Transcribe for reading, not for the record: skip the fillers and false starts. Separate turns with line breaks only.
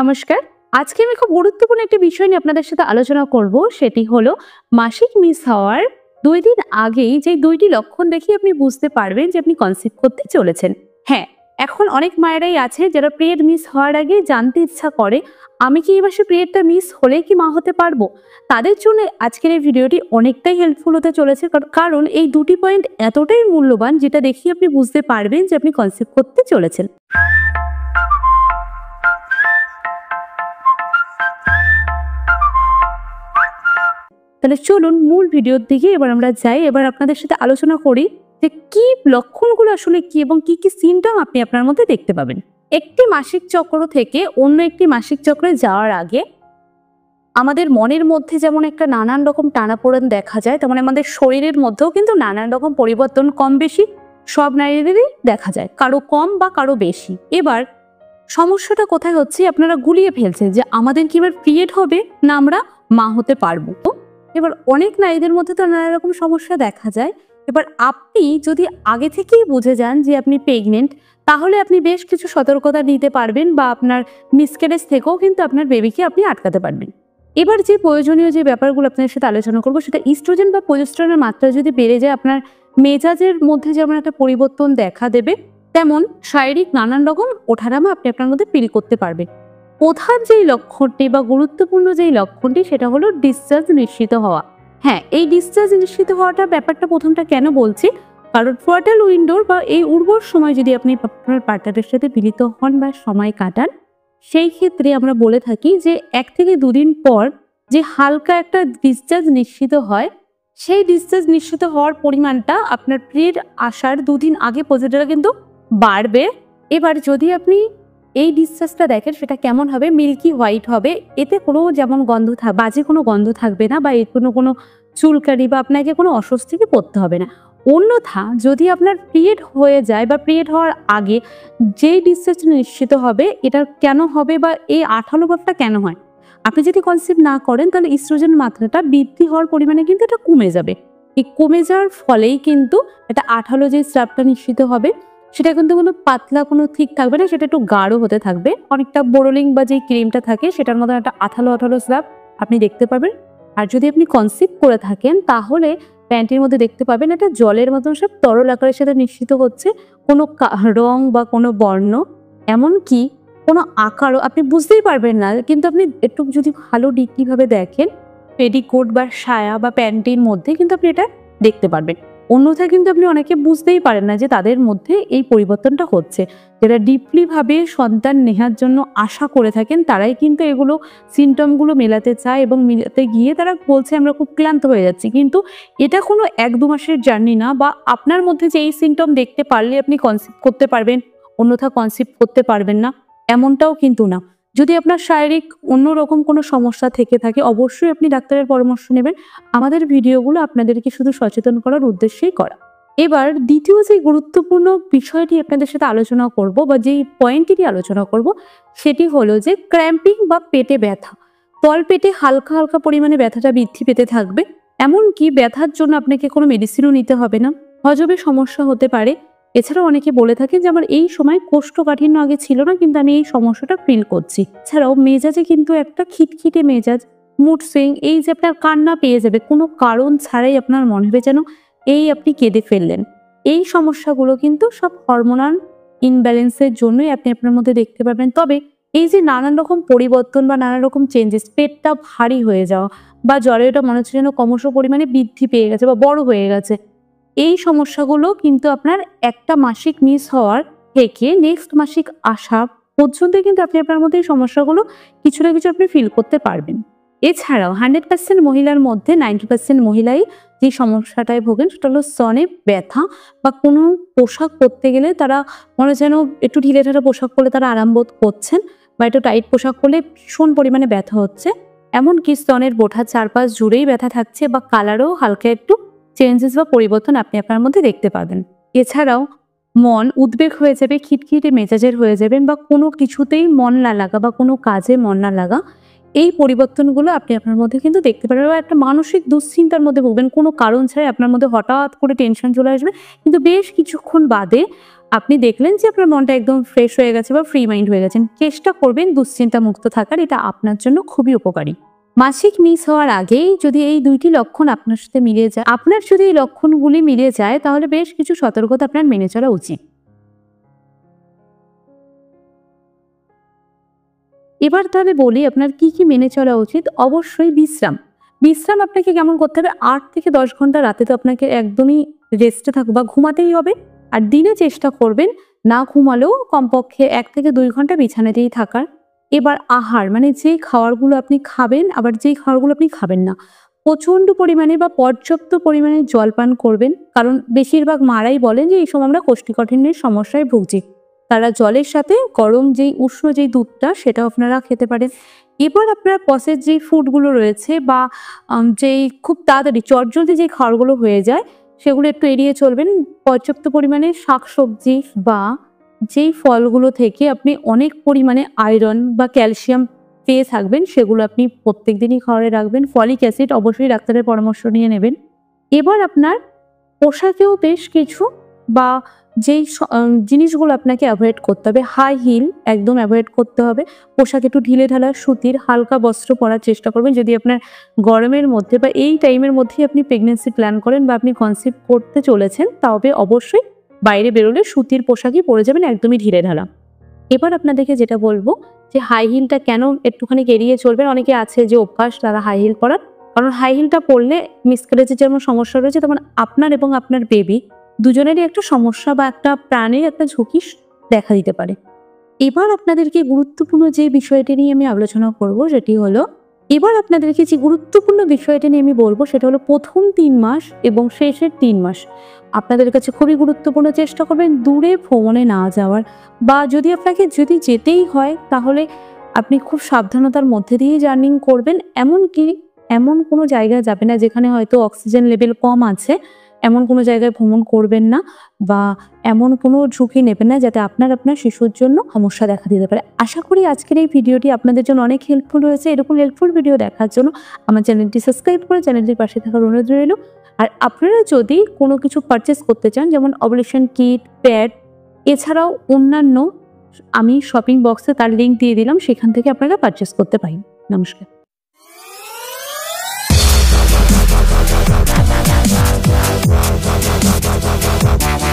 নমস্কার। আজকে আমি খুব গুরুত্বপূর্ণ একটি বিষয় নিয়ে আপনাদের সাথে আলোচনা করব। সেটি হলো মাসিক মিস হওয়ার ২ দিন আগেই যে ২টি লক্ষণ দেখে আপনি বুঝতে পারবেন যে আপনি কনসিভ করতে চলেছেন। হ্যাঁ, এখন অনেক মায়েরাই আছে যারা পিরিয়ড মিস হওয়ার আগে জানতে ইচ্ছা করে, আমি কি এই মাসে পিরিয়ডটা মিস হলে কি মা হতে পারবো? তাদের জন্য আজকের এই ভিডিওটি অনেকটাই হেল্পফুল হতে চলেছে। কারণ এই ২টি পয়েন্ট এতটাই মূল্যবান, যেটা দেখেই আপনি বুঝতে পারবেন যে আপনি কনসিভ করতে চলেছেন। তাহলে চলুন মূল ভিডিওর দিকে এবার আমরা যাই। এবার আপনাদের সাথে আলোচনা করি যে কি লক্ষণগুলো আসলে কি এবং কি কি সিমটম আপনি আপনার মধ্যে দেখতে পাবেন। একটি মাসিক চক্র থেকে অন্য একটি মাসিক চক্রে যাওয়ার আগে আমাদের মনের মধ্যে যেমন একটা নানান রকম টানাপোড়েন দেখা যায়, তেমন আমাদের শরীরের মধ্যেও কিন্তু নানান রকম পরিবর্তন কম বেশি সব নারীদেরই দেখা যায়, কারো কম বা কারো বেশি। এবার সমস্যাটা কোথায় হচ্ছে, আপনারা গুলিয়ে ফেলছেন যে আমাদের কি এবার পিরিয়ড হবে না আমরা মা হতে পারবো। তো এবার অনেক নারীদের মধ্যে তো নানা রকম সমস্যা দেখা যায়। এবার আপনি যদি আগে থেকেই বুঝে যান যে আপনি প্রেগনেন্ট, তাহলে আপনি বেশ কিছু সতর্কতা নিতে পারবেন বা আপনার মিসক্যারেজ থেকেও কিন্তু আপনার বেবিকে আপনি আটকাতে পারবেন। এবার যে প্রয়োজনীয় যে ব্যাপারগুলো আপনাদের সাথে আলোচনা করবো, সেটা ইস্ট্রোজেন বা প্রোজেস্টেরনের মাত্রা যদি বেড়ে যায়, আপনার মেজাজের মধ্যে যেমন একটা পরিবর্তন দেখা দেবে, তেমন শারীরিক নানান রকম ওঠানামা আপনি আপনার মধ্যে ফিল করতে পারবেন। প্রধান যেই লক্ষণটি বা গুরুত্বপূর্ণ যেই লক্ষণটি, সেটা হলো ডিসচার্জ নিশ্চিত হওয়া। হ্যাঁ, এই ডিসচার্জ নিশ্চিত হওয়াটা ব্যাপারটা প্রথমটা কেন বলছি, কারণ ফর্টাইল উইন্ডোর বা এই উর্বর সময় যদি আপনি আপনার পার্টনারের সাথে মিলিত হন বা সময় কাটান, সেই ক্ষেত্রে আমরা বলে থাকি যে ১ থেকে ২ দিন পর যে হালকা একটা ডিসচার্জ নিশ্চিত হয়, সেই ডিসচার্জ নিশ্চিত হওয়ার পরিমাণটা আপনার পিরিয়ড আসার ২ দিন আগে পর্যন্ত কিন্তু বাড়বে। এবার যদি আপনি এই ডিসচার্জটা দেখেন, সেটা কেমন হবে, মিল্কি হোয়াইট হবে। এতে কোনো যেমন বাজে কোনো গন্ধ থাকবে না, বা এর কোনো চুলকানি বা আপনাকে কোনো অস্বস্তিতে পড়তে হবে না। অন্যথা যদি আপনার পিরিয়ড হয়ে যায় বা পিরিয়ড হওয়ার আগে যেই ডিসচার্জ নিশ্চিত হবে, এটা কেন হবে বা এই আঠালো ভাবটা কেন হয়, আপনি যদি কনসিভ না করেন তাহলে ইস্ট্রোজেন মাত্রাটা বৃদ্ধি হওয়ার পরিমাণে কিন্তু এটা কমে যাবে। এই কমে যাওয়ার ফলেই কিন্তু এটা আঠালো যে স্রাবটা নিশ্চিত হবে, সেটা কিন্তু কোনো পাতলা কোনো ঠিক থাকবে না, সেটা একটু গাঢ় হতে থাকবে। অনেকটা বোরোলিং বা যে ক্রিমটা থাকে সেটার মধ্যে একটা আঠালো আঠালো স্রাব আপনি দেখতে পাবেন। আর যদি আপনি কনসিভ করে থাকেন, তাহলে প্যান্টির মধ্যে দেখতে পাবেন এটা জলের মতন সব তরল আকারের সাথে নিশ্চিত হচ্ছে। কোনো রং বা কোনো বর্ণ, এমনকি কোনো আকারও আপনি বুঝতেই পারবেন না। কিন্তু আপনি একটু যদি ভালো ডিগ্রিভাবে দেখেন, পেটিকোট বা সায়া বা প্যান্টির মধ্যে কিন্তু আপনি এটা দেখতে পারবেন। অন্যথায় কিন্তু আপনি অনেকে বুঝতেই পারেন না যে তাদের মধ্যে এই পরিবর্তনটা হচ্ছে। যারা ডিপলি ভাবে সন্তান নেওয়ার জন্য আশা করে থাকেন, তারাই কিন্তু এগুলো সিমটমগুলো মেলাতে চায় এবং মেলাতে গিয়ে তারা বলছে আমরা খুব ক্লান্ত হয়ে যাচ্ছি। কিন্তু এটা কোনো ১-২ মাসের জার্নি না, বা আপনার মধ্যে যে এই সিমটম দেখতে পারলে আপনি কনসিভ করতে পারবেন, অন্যথা কনসিভ করতে পারবেন না, এমনটাও কিন্তু না। যদি আপনার শারীরিক অন্যরকম কোনো সমস্যা থেকে থাকে, অবশ্যই আপনি ডাক্তারের পরামর্শ নেবেন। আমাদের ভিডিওগুলো আপনাদেরকে শুধু সচেতন করার উদ্দেশ্যেই করা। এবার দ্বিতীয় যে গুরুত্বপূর্ণ বিষয়টি আপনাদের সাথে আলোচনা করব বা যেই পয়েন্টটি আলোচনা করব, সেটি হলো যে ক্র্যাম্পিং বা পেটে ব্যথা। তলপেটে হালকা হালকা পরিমাণে ব্যথাটা বৃদ্ধি পেতে থাকবে। এমনকি ব্যথার জন্য আপনাকে কোনো মেডিসিনও নিতে হবে না। হজমের সমস্যা হতে পারে। এছাড়াও অনেকে বলে থাকেন যে আমার এই সময় কোষ্ঠকাঠিন্য আগে ছিল না, কিন্তু আমি এই সমস্যাটা ফিল করছি। এছাড়াও মেজাজে কিন্তু একটা খিটখিটে মেজাজ, মুড সুইং, এই যে আপনার কান্না পেয়ে যাবে কোনো কারণ ছাড়াই, আপনার মনে হবে যেন এই আপনি কেঁদে ফেললেন। এই সমস্যাগুলো কিন্তু সব হরমোনাল ইনব্যালেন্সের জন্যই আপনি আপনার মধ্যে দেখতে পাবেন। তবে এই যে নানান রকম পরিবর্তন বা নানান রকম চেঞ্জেস, পেটটা ভারী হয়ে যাওয়া বা জরায়ুটা মনে হচ্ছে যেন ক্রমশ পরিমাণে বৃদ্ধি পেয়ে গেছে বা বড় হয়ে গেছে, এই সমস্যাগুলো কিন্তু আপনার একটা মাসিক মিস হওয়ার থেকে নেক্সট মাসিক আসা পর্যন্ত কিন্তু আপনি আপনার মধ্যে এই সমস্যাগুলো কিছু না কিছু আপনি ফিল করতে পারবেন। এছাড়াও 100% মহিলার মধ্যে 90% মহিলাই যে সমস্যাটায় ভোগেন, সেটা হলো স্তনে ব্যথা, বা কোনো পোশাক পরতে গেলে তারা মনে যেন একটু ঢিলেঢালা পোশাক পরলে তারা আরাম বোধ করছেন, বা একটু টাইট পোশাক পরলে ভীষণ পরিমাণে ব্যথা হচ্ছে। এমনকি স্তনের বোঠার চারপাশ জুড়েই ব্যথা থাকছে, বা কালারও হালকা একটু চেঞ্জেস বা পরিবর্তন আপনি আপনার মধ্যে দেখতে পাবেন। এছাড়াও মন উদ্বেগ হয়ে যাবে, খিটখিটে মেজাজের হয়ে যাবেন, বা কোনো কিছুতেই মন না লাগা বা কোনো কাজে মন না লাগা, এই পরিবর্তনগুলো আপনি আপনার মধ্যে কিন্তু দেখতে পারবেন। বা একটা মানসিক দুশ্চিন্তার মধ্যে ভুগবেন, কোনো কারণ ছাড়াই আপনার মধ্যে হঠাৎ করে টেনশন চলে আসবে, কিন্তু বেশ কিছুক্ষণ বাদে আপনি দেখলেন যে আপনার মনটা একদম ফ্রেশ হয়ে গেছে বা ফ্রি মাইন্ড হয়ে গেছেন, চেষ্টা করবেন দুশ্চিন্তা মুক্ত থাকার, এটা আপনার জন্য খুবই উপকারী। মাসিক মিস হওয়ার আগেই যদি এই 2টি লক্ষণ আপনার সাথে মিলে যায়, আপনার যদি এই লক্ষণগুলি মিলে যায়, তাহলে বেশ কিছু সতর্কতা আপনার মেনে চলা উচিত। এবার তাহলে বলি আপনার কি কি মেনে চলা উচিত। অবশ্যই বিশ্রাম আপনাকে কেমন করতে হবে, 8 থেকে 10 ঘন্টা রাতে তো আপনাকে একদমই রেস্টে থাকবে বা ঘুমাতেই হবে। আর দিনে চেষ্টা করবেন না ঘুমালেও কমপক্ষে 1 থেকে 2 ঘন্টা বিছানাতেই থাকার। এবার আহার, মানে যেই খাবারগুলো আপনি খাবেন আবার যেই খাবারগুলো আপনি খাবেন না, প্রচন্ড পরিমাণে বা পর্যাপ্ত পরিমাণে জল পান করবেন। কারণ বেশিরভাগ মারাই বলেন যে এই সময় আমরা কোষ্ঠীকাঠিন্যের সমস্যায় ভুগছি, তারা জলের সাথে গরম যেই উষ্ণ যেই দুধটা সেটাও আপনারা খেতে পারেন। এবার আপনার প্রসেস যেই ফুডগুলো রয়েছে বা যেই খুব তাড়াতাড়ি চটজলদি যেই খাবারগুলো হয়ে যায় সেগুলো একটু এড়িয়ে চলবেন। পর্যাপ্ত পরিমাণে শাকসবজি বা যেই ফলগুলো থেকে আপনি অনেক পরিমাণে আয়রন বা ক্যালসিয়াম পেয়ে থাকবেন সেগুলো আপনি প্রত্যেক দিনই খাবারে রাখবেন। ফলিক অ্যাসিড অবশ্যই ডাক্তারের পরামর্শ নিয়ে নেবেন। এবার আপনার পোশাকেও বেশ কিছু বা যেই জিনিসগুলো আপনাকে অ্যাভয়েড করতে হবে, হাই হিল একদম অ্যাভয়েড করতে হবে। পোশাক একটু ঢিলেঢালা সুতির হালকা বস্ত্র পরার চেষ্টা করবেন। যদি আপনার গরমের মধ্যে বা এই টাইমের মধ্যেই আপনি প্রেগনেন্সি প্ল্যান করেন বা আপনি কনসিভ করতে চলেছেন, তবে অবশ্যই বাইরে বেরোলে সুতির পোশাকই পরে যাবেন, একদমই ঢিলেঢালা। এবার আপনাদেরকে যেটা বলবো যে হাই হিলটা কেন একটুখানি এড়িয়ে চলবেন। অনেকে আছে যে অভ্যাস তারা হাই হিল পরার, কারণ হাই হিলটা পরলে মিসক্যারেজের যেমন সমস্যা রয়েছে, তেমন আপনার এবং আপনার বেবি দুজনেরই একটা সমস্যা বা একটা প্রাণের একটা ঝুঁকি দেখা দিতে পারে। এবার আপনাদেরকে গুরুত্বপূর্ণ যে বিষয়টি নিয়ে আমি আলোচনা করব সেটি হলো, এবার আপনাদেরকে যে গুরুত্বপূর্ণ বিষয়টি নিয়ে আমি বলবো সেটা হলো প্রথম 3 মাস এবং শেষের 3 মাস আপনাদের কাছে খুবই গুরুত্বপূর্ণ। চেষ্টা করবেন দূরে ভ্রমণে না যাওয়ার, বা যদি আপনাকে যেতেই হয় তাহলে আপনি খুব সাবধানতার মধ্যে দিয়ে জার্নিং করবেন। এমনকি এমন কোনো জায়গায় যাবে না যেখানে হয়তো অক্সিজেন লেভেল কম আছে, এমন কোনো জায়গায় ভ্রমণ করবেন না বা এমন কোনো ঝুঁকি নেবেন না যাতে আপনার শিশুর জন্য সমস্যা দেখা দিতে পারে। আশা করি আজকের এই ভিডিওটি আপনাদের জন্য অনেক হেল্পফুল হয়েছে। এরকম হেল্পফুল ভিডিও দেখার জন্য আমার চ্যানেলটি সাবস্ক্রাইব করে চ্যানেলটির পাশে থাকার অনুরোধ রইল। আর আপনারা যদি কোনো কিছু পারচেস করতে চান, যেমন অবলেশন কিট, প্যাড, এছাড়াও অন্যান্য, আমি শপিং বক্সে তার লিঙ্ক দিয়ে দিলাম, সেখান থেকে আপনারা পারচেস করতে পারেন। নমস্কার।
Bye.